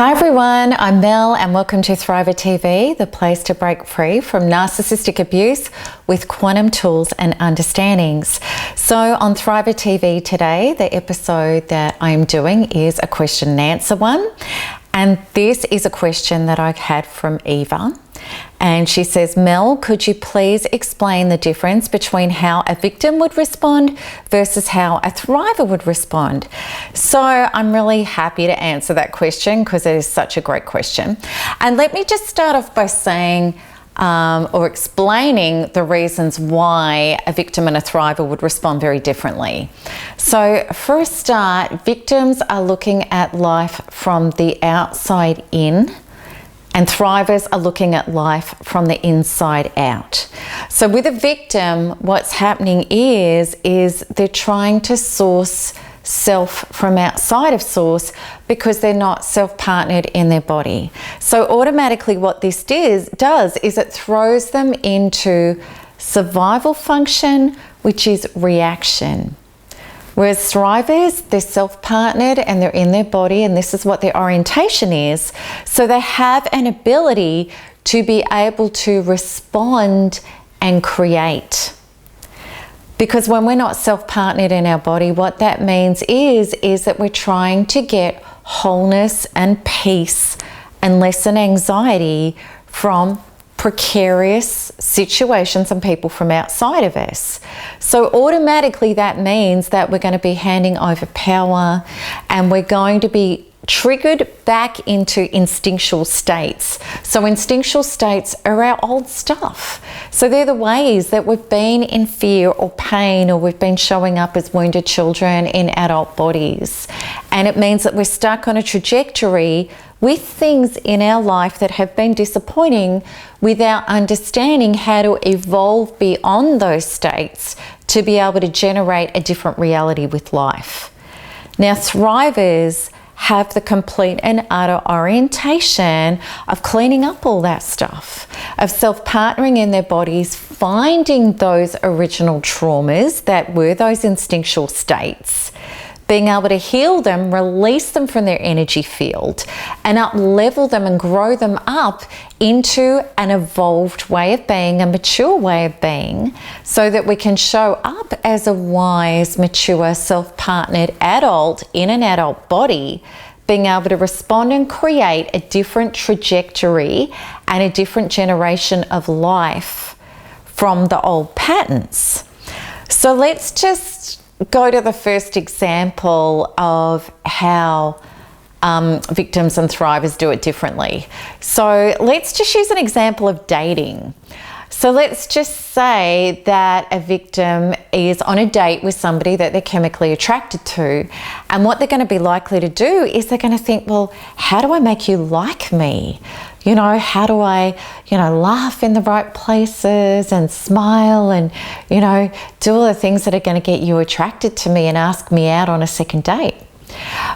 Hi everyone, I'm Mel and welcome to Thriver TV, the place to break free from narcissistic abuse with quantum tools and understandings. So on Thriver TV today, the episode that I'm doing is a question and answer one. And this is a question that I had from Eva. And she says, Mel, could you please explain the difference between how a victim would respond versus how a thriver would respond? So I'm really happy to answer that question because it is such a great question. And let me just start off by saying or explaining the reasons why a victim and a thriver would respond very differently. So for a start, victims are looking at life from the outside in, and thrivers are looking at life from the inside out. So with a victim, what's happening is they're trying to source self from outside of source because they're not self-partnered in their body. So automatically what this does is it throws them into survival function, which is reaction. Whereas thrivers, they're self-partnered and they're in their body, and this is what their orientation is. So they have an ability to be able to respond and create. Because when we're not self-partnered in our body, what that means is that we're trying to get wholeness and peace and lessen anxiety from precarious situations and people from outside of us. So automatically that means that we're going to be handing over power and we're going to be triggered back into instinctual states. So instinctual states are our old stuff. So they're the ways that we've been in fear or pain, or we've been showing up as wounded children in adult bodies. And it means that we're stuck on a trajectory with things in our life that have been disappointing without understanding how to evolve beyond those states to be able to generate a different reality with life. Now, thrivers have the complete and utter orientation of cleaning up all that stuff, of self-partnering in their bodies, finding those original traumas that were those instinctual states, being able to heal them, release them from their energy field, and up-level them and grow them up into an evolved way of being, a mature way of being, so that we can show up as a wise, mature, self-partnered adult in an adult body, being able to respond and create a different trajectory and a different generation of life from the old patterns. So let's just go to the first example of how victims and thrivers do it differently. So let's just use an example of dating. So let's just say that a victim is on a date with somebody that they're chemically attracted to, and what they're going to be likely to do is they're going to think, well, how do I make you like me? You know, how do I, laugh in the right places and smile and, do all the things that are going to get you attracted to me and ask me out on a second date.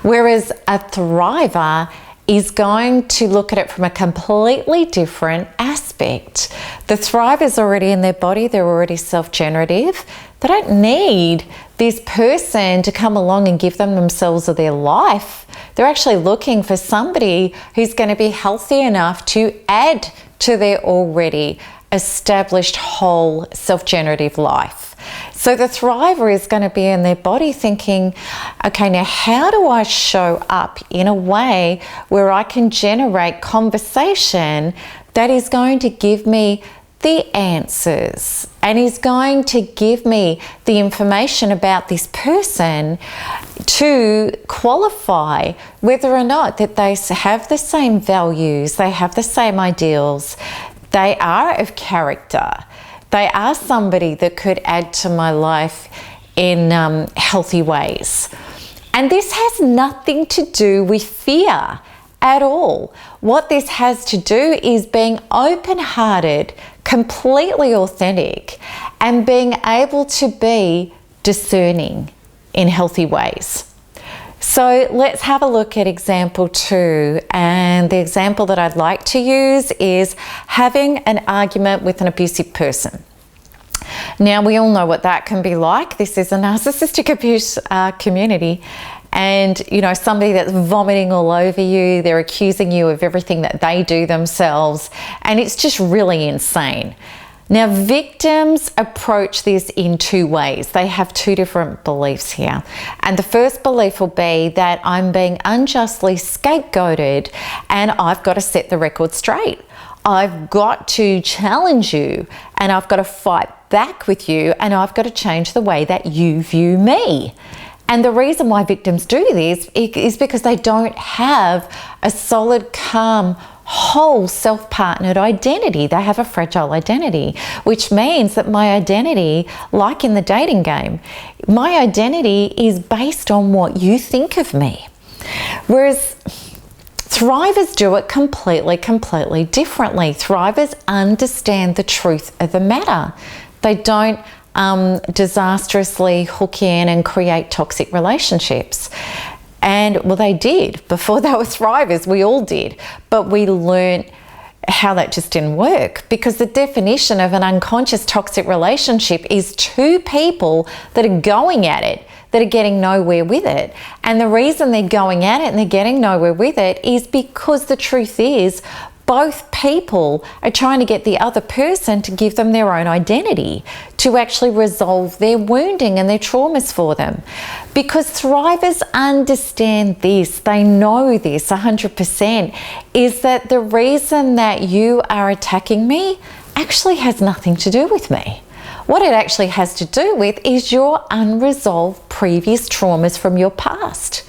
Whereas a thriver is going to look at it from a completely different aspect. The thriver is already in their body, they're already self-generative. They don't need this person to come along and give them themselves or their life. They're actually looking for somebody who's going to be healthy enough to add to their already established whole self-generative life. So the thriver is going to be in their body thinking, okay, now how do I show up in a way where I can generate conversation that is going to give me the answers and is going to give me the information about this person to qualify whether or not that they have the same values, they have the same ideals, they are of character, they are somebody that could add to my life in healthy ways. And this has nothing to do with fear at all. What this has to do is being open-hearted, completely authentic, and being able to be discerning in healthy ways. So let's have a look at example 2. And the example that I'd like to use is having an argument with an abusive person. Now, we all know what that can be like. This is a narcissistic abuse community, and somebody that's vomiting all over you, they're accusing you of everything that they do themselves, and it's just really insane. Now, victims approach this in two ways. They have two different beliefs here. And the first belief will be that I'm being unjustly scapegoated and I've got to set the record straight. I've got to challenge you and I've got to fight back with you and I've got to change the way that you view me. And the reason why victims do this is because they don't have a solid, calm, whole self-partnered identity. They have a fragile identity, which means that my identity, like in the dating game, my identity is based on what you think of me. Whereas thrivers do it completely differently. Thrivers understand the truth of the matter. They don't disastrously hook in and create toxic relationships. And well, they did before they were thrivers. We all did, but we learned how that just didn't work, because the definition of an unconscious toxic relationship is two people that are going at it, that are getting nowhere with it. And the reason they're going at it and they're getting nowhere with it is because the truth is both people are trying to get the other person to give them their own identity, to actually resolve their wounding and their traumas for them. Because thrivers understand this, they know this 100%, is that the reason that you are attacking me actually has nothing to do with me. What it actually has to do with is your unresolved previous traumas from your past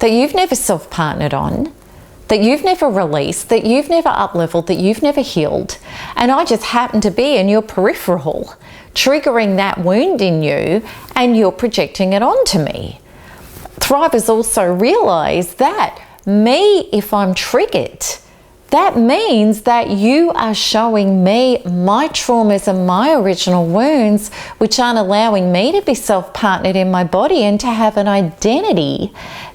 that you've never self-partnered on, that you've never released, that you've never up-leveled, that you've never healed. And I just happen to be in your peripheral, triggering that wound in you, and you're projecting it onto me. Thrivers also realize that if I'm triggered, that means that you are showing me my traumas and my original wounds, which aren't allowing me to be self-partnered in my body and to have an identity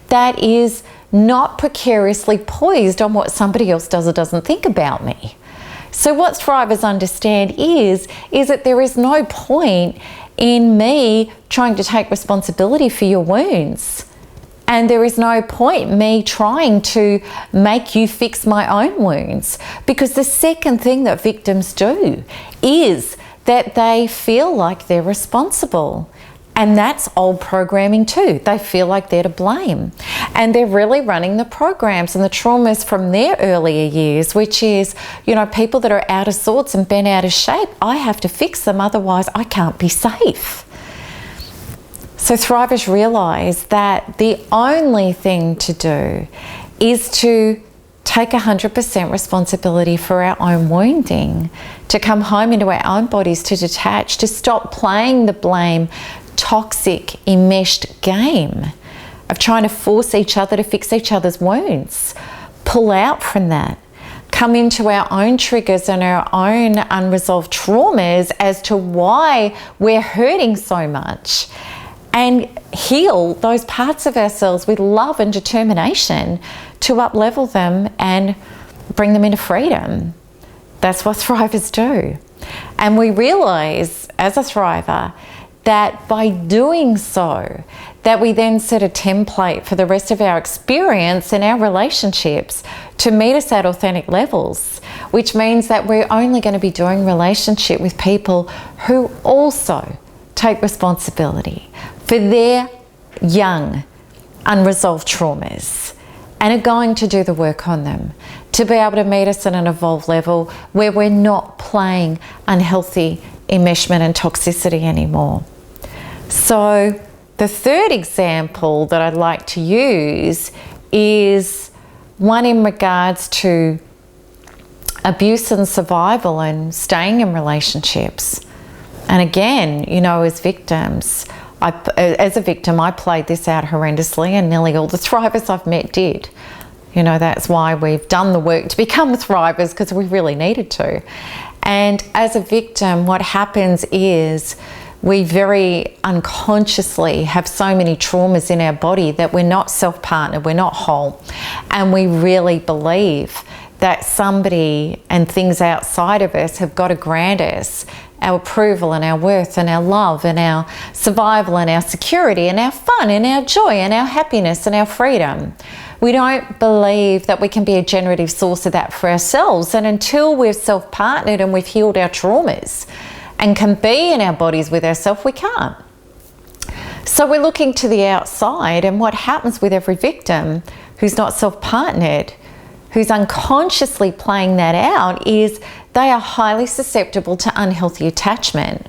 that is not precariously poised on what somebody else does or doesn't think about me. So what thrivers understand is that there is no point in me trying to take responsibility for your wounds. And there is no point me trying to make you fix my own wounds. Because the second thing that victims do is that they feel like they're responsible. And that's old programming too. They feel like they're to blame. And they're really running the programs and the traumas from their earlier years, which is, people that are out of sorts and bent out of shape, I have to fix them, otherwise I can't be safe. So thrivers realize that the only thing to do is to take 100% responsibility for our own wounding, to come home into our own bodies, to detach, to stop playing the blame, toxic, enmeshed game of trying to force each other to fix each other's wounds. Pull out from that. Come into our own triggers and our own unresolved traumas as to why we're hurting so much, and heal those parts of ourselves with love and determination to up-level them and bring them into freedom. That's what thrivers do. And we realize as a thriver that by doing so, that we then set a template for the rest of our experience and our relationships to meet us at authentic levels, which means that we're only going to be doing relationship with people who also take responsibility for their young, unresolved traumas and are going to do the work on them to be able to meet us at an evolved level where we're not playing unhealthy enmeshment and toxicity anymore. So the third example that I'd like to use is one in regards to abuse and survival and staying in relationships. And again, as victims, as a victim, I played this out horrendously, and nearly all the thrivers I've met did. That's why we've done the work to become thrivers, because we really needed to. And as a victim, what happens is we very unconsciously have so many traumas in our body that we're not self-partnered, we're not whole. And we really believe that somebody and things outside of us have got to grant us our approval and our worth and our love and our survival and our security and our fun and our joy and our happiness and our freedom. We don't believe that we can be a generative source of that for ourselves. And until we've self-partnered and we've healed our traumas and can be in our bodies with ourselves, we can't. So we're looking to the outside, and what happens with every victim who's not self-partnered, who's unconsciously playing that out, is they are highly susceptible to unhealthy attachment,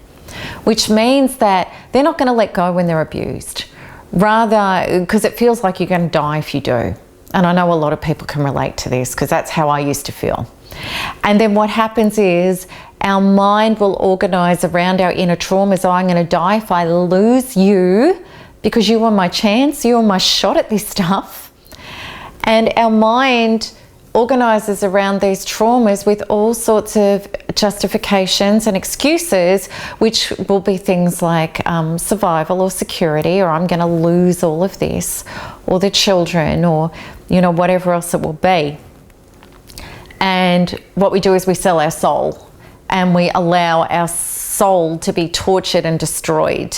which means that they're not going to let go when they're abused. Rather, because it feels like you're going to die if you do. And I know a lot of people can relate to this, because that's how I used to feel. And then what happens is our mind will organize around our inner traumas. Oh, I'm going to die if I lose you, because you were my chance, you were my shot at this stuff. And our mind organizes around these traumas with all sorts of justifications and excuses, which will be things like survival or security, or I'm going to lose all of this, or the children, or whatever else it will be. And what we do is we sell our soul, and we allow our soul to be tortured and destroyed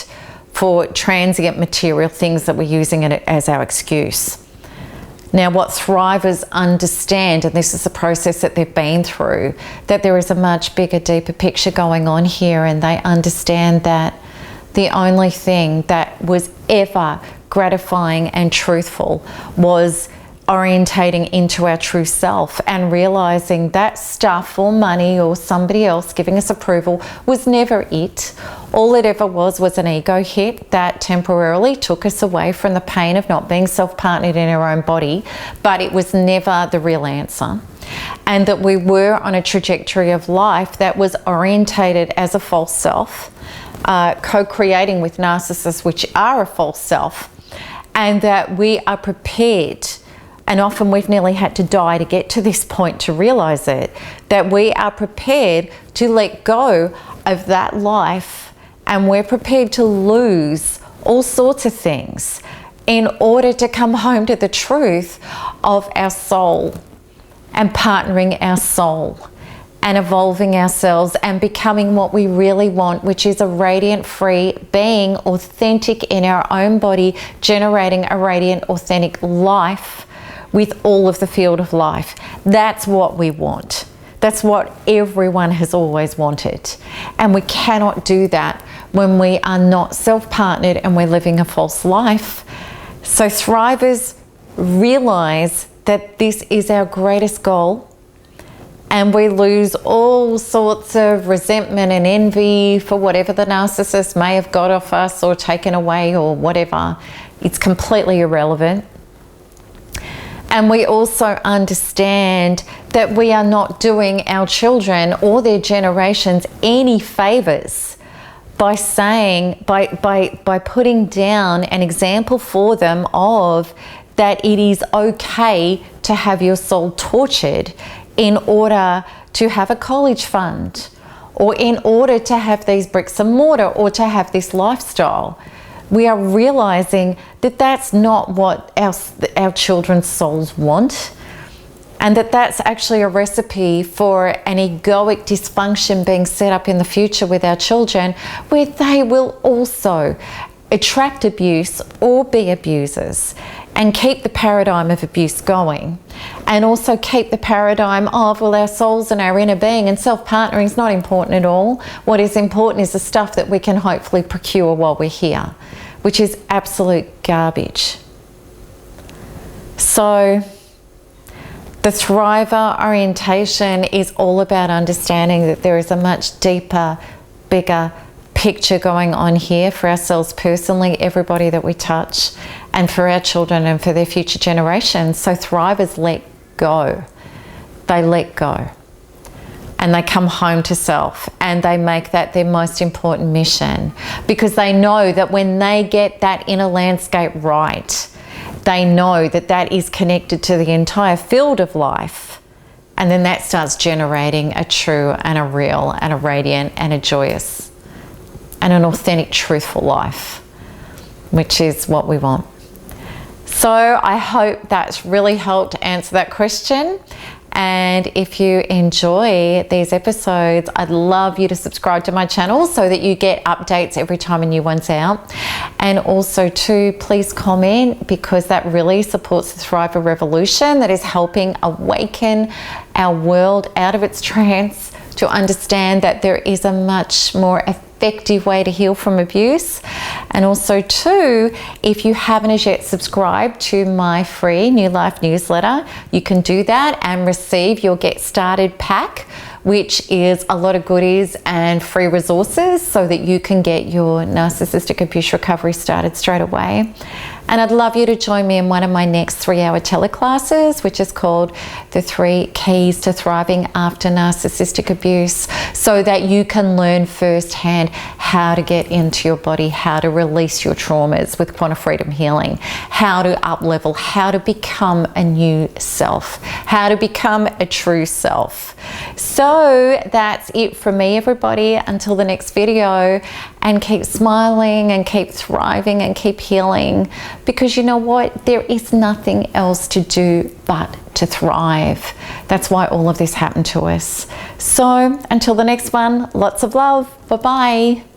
for transient material things that we're using it as our excuse. Now, what thrivers understand, and this is the process that they've been through, that there is a much bigger, deeper picture going on here, and they understand that the only thing that was ever gratifying and truthful was orientating into our true self and realizing that stuff or money or somebody else giving us approval was never it. All it ever was an ego hit that temporarily took us away from the pain of not being self-partnered in our own body, but it was never the real answer. And that we were on a trajectory of life that was orientated as a false self, co-creating with narcissists, which are a false self, and that we are prepared. And often we've nearly had to die to get to this point to realize it, that we are prepared to let go of that life, and we're prepared to lose all sorts of things in order to come home to the truth of our soul and partnering our soul and evolving ourselves and becoming what we really want, which is a radiant, free being, authentic in our own body, generating a radiant, authentic life with all of the field of life. That's what we want. That's what everyone has always wanted. And we cannot do that when we are not self-partnered and we're living a false life. So thrivers realize that this is our greatest goal, and we lose all sorts of resentment and envy for whatever the narcissist may have got off us or taken away or whatever. It's completely irrelevant. And we also understand that we are not doing our children or their generations any favors by saying, by putting down an example for them of that it is okay to have your soul tortured in order to have a college fund, or in order to have these bricks and mortar, or to have this lifestyle. We are realizing that that's not what our children's souls want, and that that's actually a recipe for an egoic dysfunction being set up in the future with our children, where they will also attract abuse or be abusers and keep the paradigm of abuse going, and also keep the paradigm of, well, our souls and our inner being and self-partnering is not important at all. What is important is the stuff that we can hopefully procure while we're here, which is absolute garbage. So the thriver orientation is all about understanding that there is a much deeper, bigger picture going on here for ourselves personally, everybody that we touch, and for our children and for their future generations. So thrivers let go. They let go. And they come home to self, and they make that their most important mission, because they know that when they get that inner landscape right, they know that that is connected to the entire field of life. And then that starts generating a true and a real and a radiant and a joyous and an authentic, truthful life, which is what we want. So I hope that's really helped answer that question. And if you enjoy these episodes, I'd love you to subscribe to my channel so that you get updates every time a new one's out. And also too, please comment, because that really supports the Thriver revolution that is helping awaken our world out of its trance to understand that there is a much more effective way to heal from abuse. And also too, if you haven't as yet subscribed to my free New Life newsletter, you can do that and receive your Get Started pack, which is a lot of goodies and free resources so that you can get your narcissistic abuse recovery started straight away. And I'd love you to join me in one of my next 3-hour teleclasses, which is called The 3 Keys to Thriving After Narcissistic Abuse, so that you can learn firsthand how to get into your body, how to release your traumas with quantum freedom healing, how to up-level, how to become a new self, how to become a true self. So that's it from me, everybody. Until the next video, and keep smiling and keep thriving and keep healing, because you know what? There is nothing else to do but to thrive. That's why all of this happened to us. So until the next one, lots of love. Bye-bye.